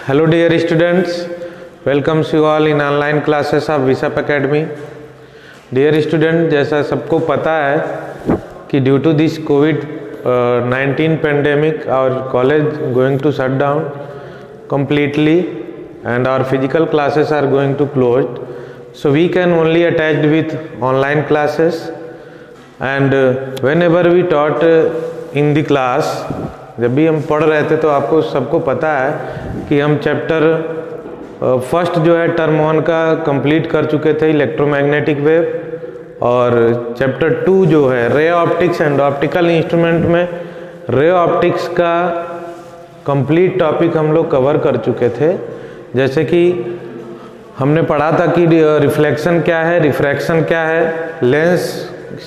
Hello dear students, welcomes you all in online classes of Visap Academy. Dear student, जैसा सबको पता है कि due to this COVID-19 pandemic our college going to shut down completely and our physical classes are going to closed. So we can only attach with online classes and whenever we taught in the class, जब भी हम पढ़ रहे थे तो आपको सबको पता है कि हम चैप्टर फर्स्ट जो है टर्म 1 का कंप्लीट कर चुके थे इलेक्ट्रोमैग्नेटिक वेव, और चैप्टर 2 जो है ray optics and optical instrument में रे ऑप्टिक्स का कंप्लीट टॉपिक हम लोग कवर कर चुके थे। जैसे कि हमने पढ़ा था कि रिफ्लेक्शन क्या है, रिफ्रैक्शन क्या है, लेंस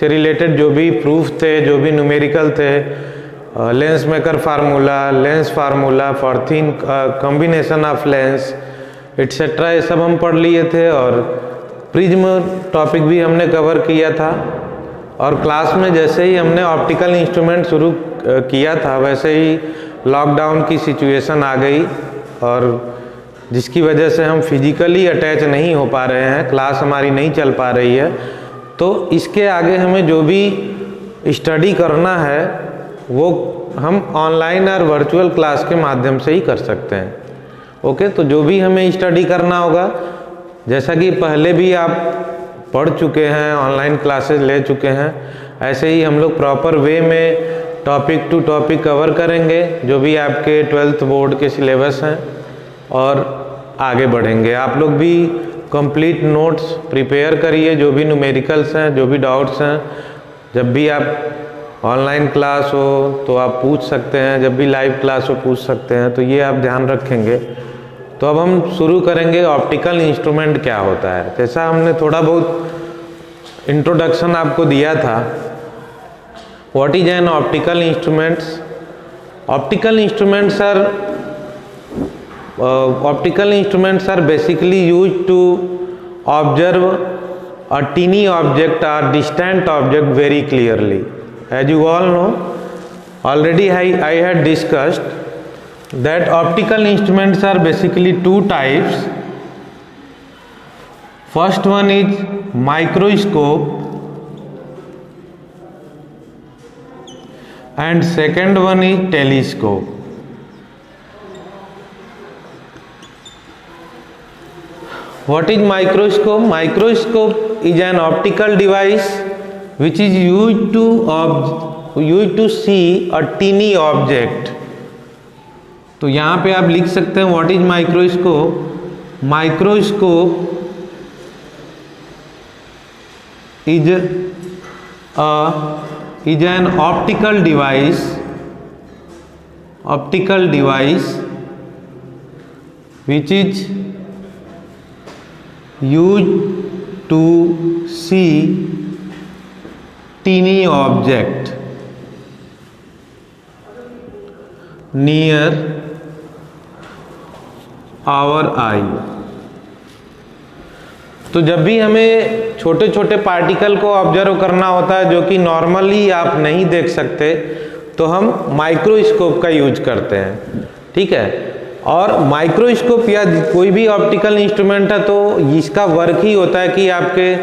से रिलेटेड जो भी प्रूफ थे, जो भी न्यूमेरिकल थे, lens maker formula, lens formula, फॉर्थिन कॉम्बिनेशन ऑफ लेंस एटसेट्रा, ये सब हम पढ़ लिए थे। और प्रिज्म टॉपिक भी हमने कवर किया था। और क्लास में जैसे ही हमने ऑप्टिकल इंस्ट्रूमेंट शुरू किया था वैसे ही लॉकडाउन की सिचुएशन आ गई, और जिसकी वजह से हम फिजिकली अटैच नहीं हो पा रहे हैं, क्लास हमारी नहीं चल पा रही है। तो इसके आगे हमें जो भी स्टडी करना है वो हम ऑनलाइन और वर्चुअल क्लास के माध्यम से ही कर सकते हैं। ओके, तो जो भी हमें स्टडी करना होगा, जैसा कि पहले भी आप पढ़ चुके हैं, ऑनलाइन क्लासेस ले चुके हैं, ऐसे ही हम लोग प्रॉपर वे में टॉपिक टू टॉपिक कवर करेंगे जो भी आपके 12th बोर्ड के सिलेबस हैं, और आगे बढ़ेंगे। आप लोग भी कंप्लीट नोट्स प्रिपेयर करिए, जो भी न्यूमेरिकल्स हैं, जो भी डाउट्स हैं। जब भी आप ऑनलाइन क्लास हो तो आप पूछ सकते हैं, जब भी लाइव क्लास हो पूछ सकते हैं, तो ये आप ध्यान रखेंगे। तो अब हम शुरू करेंगे ऑप्टिकल इंस्ट्रूमेंट क्या होता है। जैसा हमने थोड़ा बहुत इंट्रोडक्शन आपको दिया था, what is an optical instruments. Optical instruments are basically used to observe a teeny object or distant object very clearly. As you all know, already I had discussed that optical instruments are basically two types. First one is microscope and second one is telescope. What is microscope? Microscope is an optical device which is used to see a teeny object. तो यहाँ पे आप लिख सकते हैं what is microscope. Microscope is an optical device which is used to see teeny object near our eye. तो जब भी हमें छोटे छोटे पार्टिकल को ऑब्जर्व करना होता है जो कि नॉर्मली आप नहीं देख सकते, तो हम माइक्रोस्कोप का यूज करते हैं। ठीक है, और माइक्रोस्कोप या कोई भी ऑप्टिकल इंस्ट्रूमेंट है तो इसका वर्क ही होता है कि आपके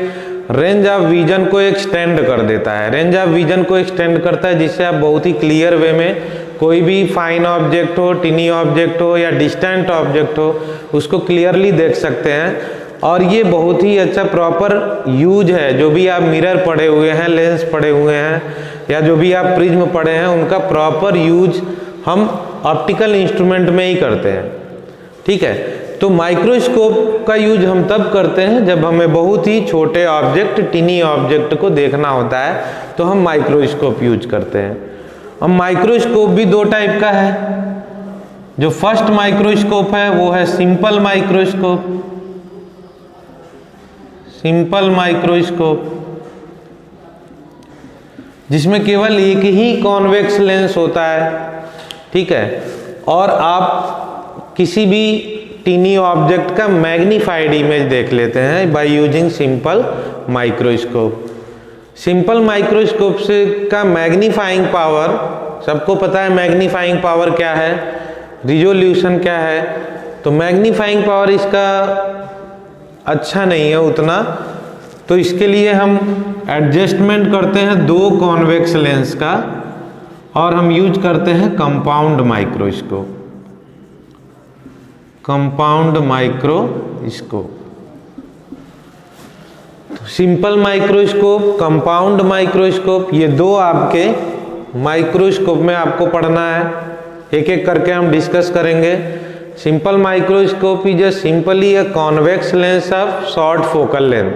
रेंज ऑफ विजन को एक्सटेंड कर देता है। रेंज ऑफ विजन को एक्सटेंड करता है जिससे आप बहुत ही क्लियर वे में कोई भी फाइन ऑब्जेक्ट हो, टिनी ऑब्जेक्ट हो या डिस्टेंट ऑब्जेक्ट हो, उसको क्लियरली देख सकते हैं। और ये बहुत ही अच्छा प्रॉपर यूज है। जो भी आप मिरर पढ़े हुए हैं, लेंस पढ़े हुए हैं, या जो भी आप प्रिज्म पढ़े हैं, उनका प्रॉपर यूज हम ऑप्टिकल इंस्ट्रूमेंट में ही करते हैं। ठीक है, तो माइक्रोस्कोप का यूज हम तब करते हैं जब हमें बहुत ही छोटे ऑब्जेक्ट, टिनी ऑब्जेक्ट को देखना होता है, तो हम माइक्रोस्कोप यूज करते हैं। अब माइक्रोस्कोप भी दो टाइप का है। जो फर्स्ट माइक्रोस्कोप है वो है सिंपल माइक्रोस्कोप, जिसमें केवल एक ही कॉन्वेक्स लेंस होता है। ठीक है, और आप किसी भी टीनी ऑब्जेक्ट का मैग्नीफाइड इमेज देख लेते हैं by using simple microscope. Simple microscope से का मैग्नीफाइंग पावर, सबको पता है मैग्नीफाइंग पावर क्या है, रिजोल्यूशन क्या है। तो मैग्नीफाइंग पावर इसका अच्छा नहीं है उतना, तो इसके लिए हम एडजस्टमेंट करते हैं दो कॉन्वेक्स लेंस का, और हम यूज करते हैं compound microscope. Compound microscope, simple microscope, compound microscope, ये दो आपके माइक्रोस्कोप में आपको पढ़ना है। एक एक करके हम डिस्कस करेंगे। Simple microscope is simply a convex lens of short focal length.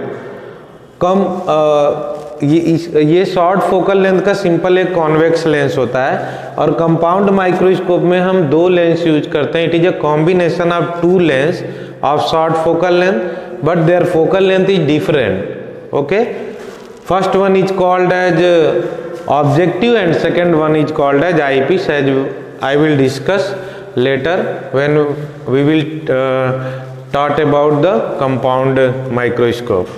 ये शॉर्ट फोकल लेंथ का सिंपल एक कॉन्वेक्स लेंस होता है, और कंपाउंड माइक्रोस्कोप में हम दो लेंस यूज करते हैं। It is a combination of two lens of short focal length, but their focal length is different. Okay, first one is called as objective and second one is called as eyepiece, as I will discuss later when we will talk about the compound microscope.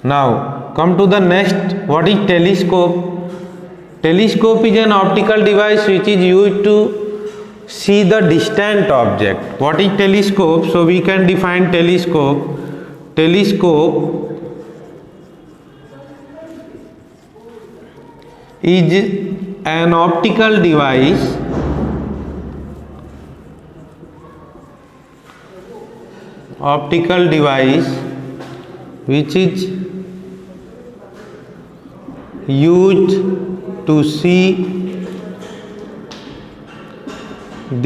Now come to the next. What is telescope? Telescope is an optical device which is used to see the distant object. What is telescope? So we can define telescope. Telescope is an optical device which is used to see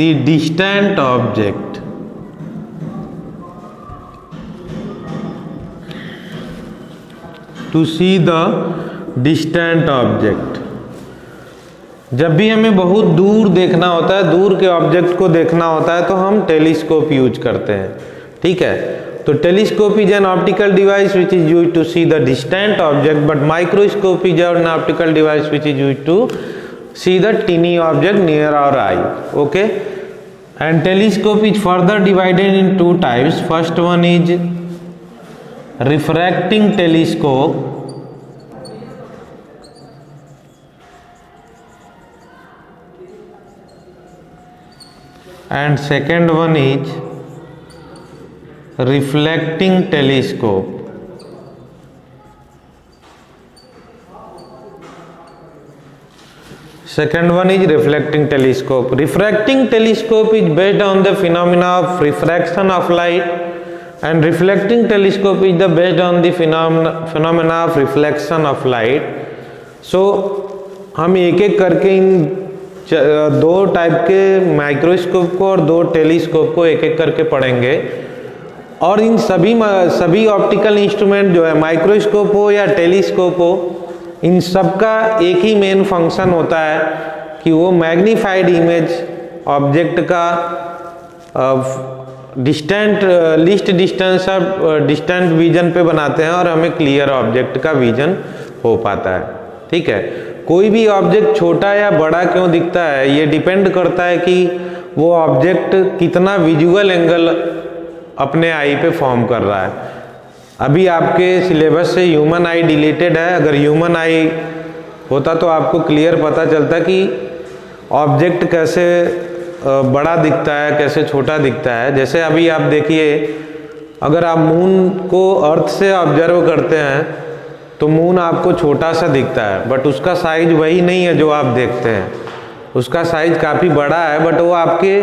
the distant object. To see the distant object. जब भी हमें बहुत दूर देखना होता है, दूर के ऑब्जेक्ट को देखना होता है, तो हम टेलीस्कोप यूज करते हैं। ठीक है, तो telescope is an optical device which is use to see the distant object, but microscope is an optical device which is use to see the tiny object near our eye. Okay, and telescope is further divided in two types. First one is refracting telescope, and second one is reflecting telescope. Second one is reflecting telescope. Refracting telescope is based on the phenomena of refraction of light, and reflecting telescope is the based on the phenomena of reflection of light. So हम एक एक करके इन दो type के microscope को और दो telescope को एक एक करके पढ़ेंगे। और इन सभी ऑप्टिकल इंस्ट्रूमेंट जो है, माइक्रोस्कोप हो या टेलीस्कोप हो, इन सब का एक ही मेन फंक्शन होता है कि वो मैग्नीफाइड इमेज ऑब्जेक्ट का least distance of distant vision पे बनाते हैं, और हमें क्लियर ऑब्जेक्ट का विजन हो पाता है। ठीक है, कोई भी ऑब्जेक्ट छोटा या बड़ा क्यों दिखता है, ये डिपेंड करता है कि वो ऑब्जेक्ट कितना विजुअल एंगल अपने आई पे फॉर्म कर रहा है। अभी आपके सिलेबस से ह्यूमन आई डिलीटेड है। अगर ह्यूमन आई होता तो आपको क्लियर पता चलता कि ऑब्जेक्ट कैसे बड़ा दिखता है, कैसे छोटा दिखता है। जैसे अभी आप देखिए, अगर आप मून को अर्थ से ऑब्जर्व करते हैं तो मून आपको छोटा सा दिखता है, बट उसका साइज वही नहीं है जो आप देखते हैं। उसका साइज काफ़ी बड़ा है, बट वो आपके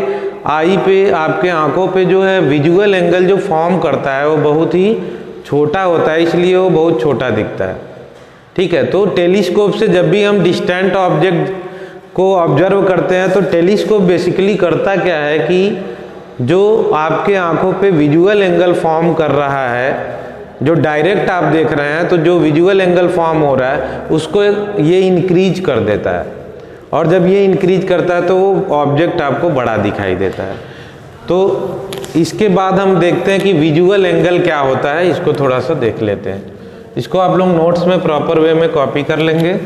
आई पे, आपके आंखों पे जो है विजुअल एंगल जो फॉर्म करता है वो बहुत ही छोटा होता है, इसलिए वो बहुत छोटा दिखता है। ठीक है, तो टेलीस्कोप से जब भी हम डिस्टेंट ऑब्जेक्ट को ऑब्जर्व करते हैं तो टेलीस्कोप बेसिकली करता क्या है कि जो आपके आंखों पे विजुअल एंगल फॉर्म कर रहा है, जो डायरेक्ट आप देख रहे हैं, तो जो विजुअल एंगल फॉर्म हो रहा है उसको ये इंक्रीज कर देता है, और जब ये इंक्रीज करता है तो वो ऑब्जेक्ट आपको बड़ा दिखाई देता है। तो इसके बाद हम देखते हैं कि विजुअल एंगल क्या होता है, इसको थोड़ा सा देख लेते हैं। इसको आप लोग नोट्स में प्रॉपर वे में कॉपी कर लेंगे।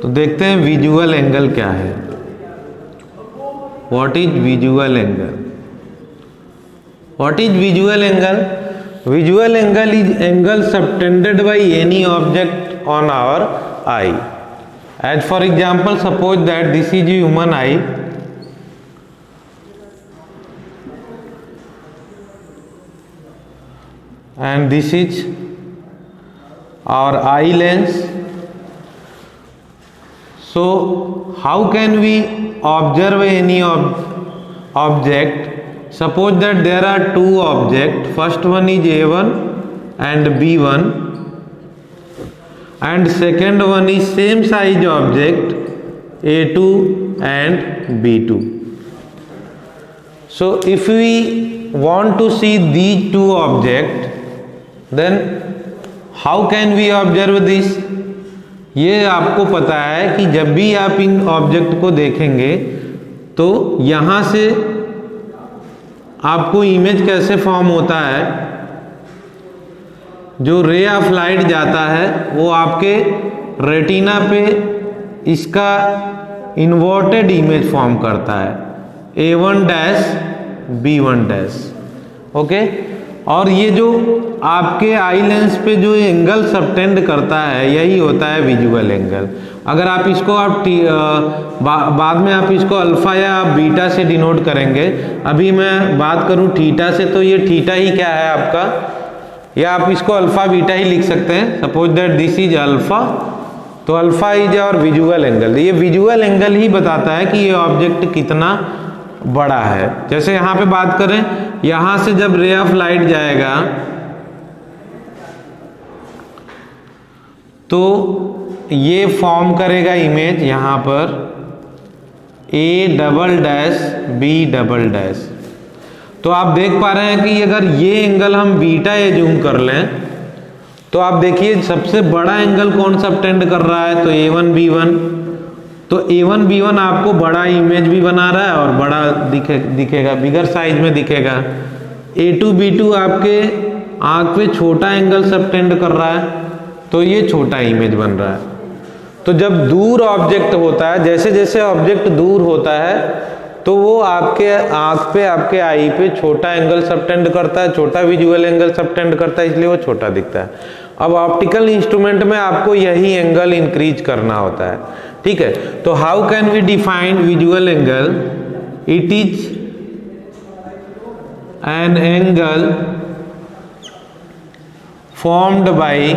तो देखते हैं विजुअल एंगल क्या है। What is visual angle? What is visual angle? Visual angle is angle subtended by any object on our eye. As for example, suppose that this is a human eye and this is our eye lens. So how can we observe any object? Suppose that there are two objects, first one is A1 and B1 and second one is same size object A2 and B2. So if we want to see these two objects, then how can we observe this? ये आपको पता है कि जब भी आप इन object को देखेंगे तो यहाँ से आपको इमेज कैसे फॉर्म होता है, जो रे ऑफ लाइट जाता है वो आपके रेटिना पे इसका इन्वर्टेड इमेज फॉर्म करता है, A1 dash B1 dash. Okay, और ये जो आपके आई लेंस पे जो एंगल सबटेंड करता है यही होता है विजुअल एंगल। अगर आप इसको बाद में आप इसको अल्फा या बीटा से डिनोट करेंगे, अभी मैं बात करूं थीटा से तो ये थीटा ही क्या है आपका, या आप इसको अल्फा बीटा ही लिख सकते हैं। Suppose that this is alpha, तो अल्फा इज और विजुअल एंगल, ये विजुअल एंगल ही बताता है कि ये ऑब्जेक्ट कितना बड़ा है। जैसे यहाँ पे बात करें, यहाँ से जब रे ऑफ लाइट जाएगा तो ये फॉर्म करेगा इमेज यहाँ पर A double dash B double dash. तो आप देख पा रहे हैं कि अगर ये एंगल हम बीटा एज्यूम कर लें तो आप देखिए सबसे बड़ा एंगल कौन सा सबटेंड कर रहा है, तो A1 B1। तो A1 B1 आपको बड़ा इमेज भी बना रहा है और बड़ा दिखेगा, बिगर साइज में दिखेगा। A2 B2 आपके आंख पे छोटा एंगल सबटेंड कर रहा है तो ये छोटा इमेज बन रहा है। तो जब दूर ऑब्जेक्ट होता है, जैसे जैसे ऑब्जेक्ट दूर होता है तो वो आपके आंख पे, आपके आई पे छोटा एंगल सबटेंड करता है, छोटा विजुअल एंगल सबटेंड करता है, इसलिए वो छोटा दिखता है। अब ऑप्टिकल इंस्ट्रूमेंट में आपको यही एंगल इंक्रीज करना होता है, ठीक है। तो how can we define visual angle? It is an angle formed by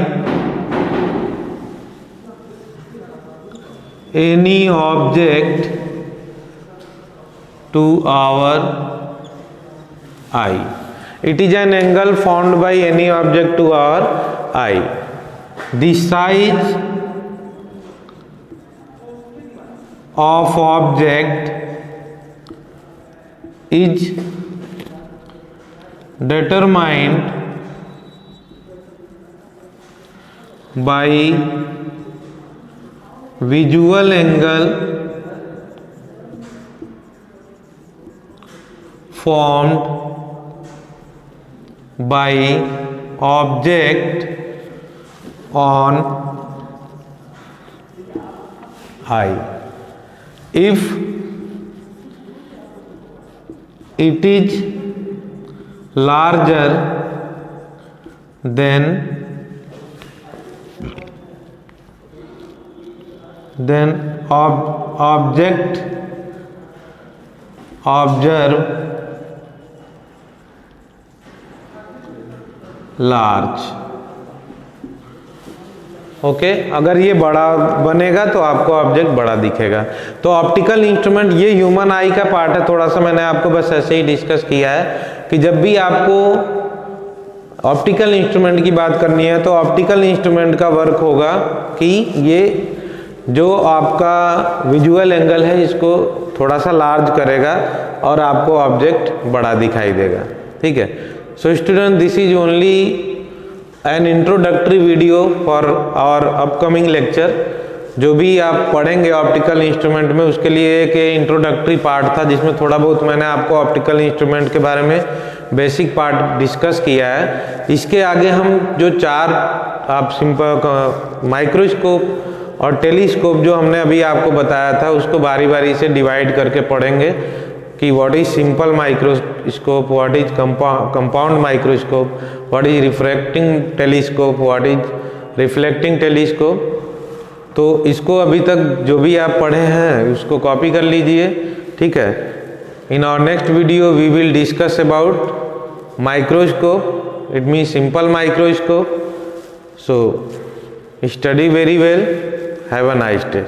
any object to our eye. It is an angle formed by any object to our eye. The size of object is determined by visual angle formed by object on eye. If it is larger than object observe large। Okay, अगर ये बड़ा बनेगा तो आपको object बड़ा दिखेगा। तो optical instrument ये ह्यूमन आई का पार्ट है, थोड़ा सा मैंने आपको बस ऐसे ही डिस्कस किया है कि जब भी आपको ऑप्टिकल इंस्ट्रूमेंट की बात करनी है तो ऑप्टिकल इंस्ट्रूमेंट का वर्क होगा कि ये जो आपका विजुअल एंगल है इसको थोड़ा सा लार्ज करेगा और आपको ऑब्जेक्ट बड़ा दिखाई देगा, ठीक है। So student, this is only an introductory video for our upcoming lecture. जो भी आप पढ़ेंगे ऑप्टिकल इंस्ट्रूमेंट में उसके लिए एक इंट्रोडक्टरी पार्ट था जिसमें थोड़ा बहुत मैंने आपको ऑप्टिकल इंस्ट्रूमेंट के बारे में बेसिक पार्ट डिस्कस किया है। इसके आगे हम जो चार आप सिंपल माइक्रोस्कोप और टेलीस्कोप जो हमने अभी आपको बताया था उसको बारी बारी से डिवाइड करके पढ़ेंगे। कि what is simple microscope, what is compound microscope, what is refracting telescope, what is reflecting telescope. तो इसको अभी तक जो भी आप पढ़े हैं उसको कॉपी कर लीजिए, ठीक है। In our next video we will discuss about microscope, it means simple microscope. So study very well, have a nice day.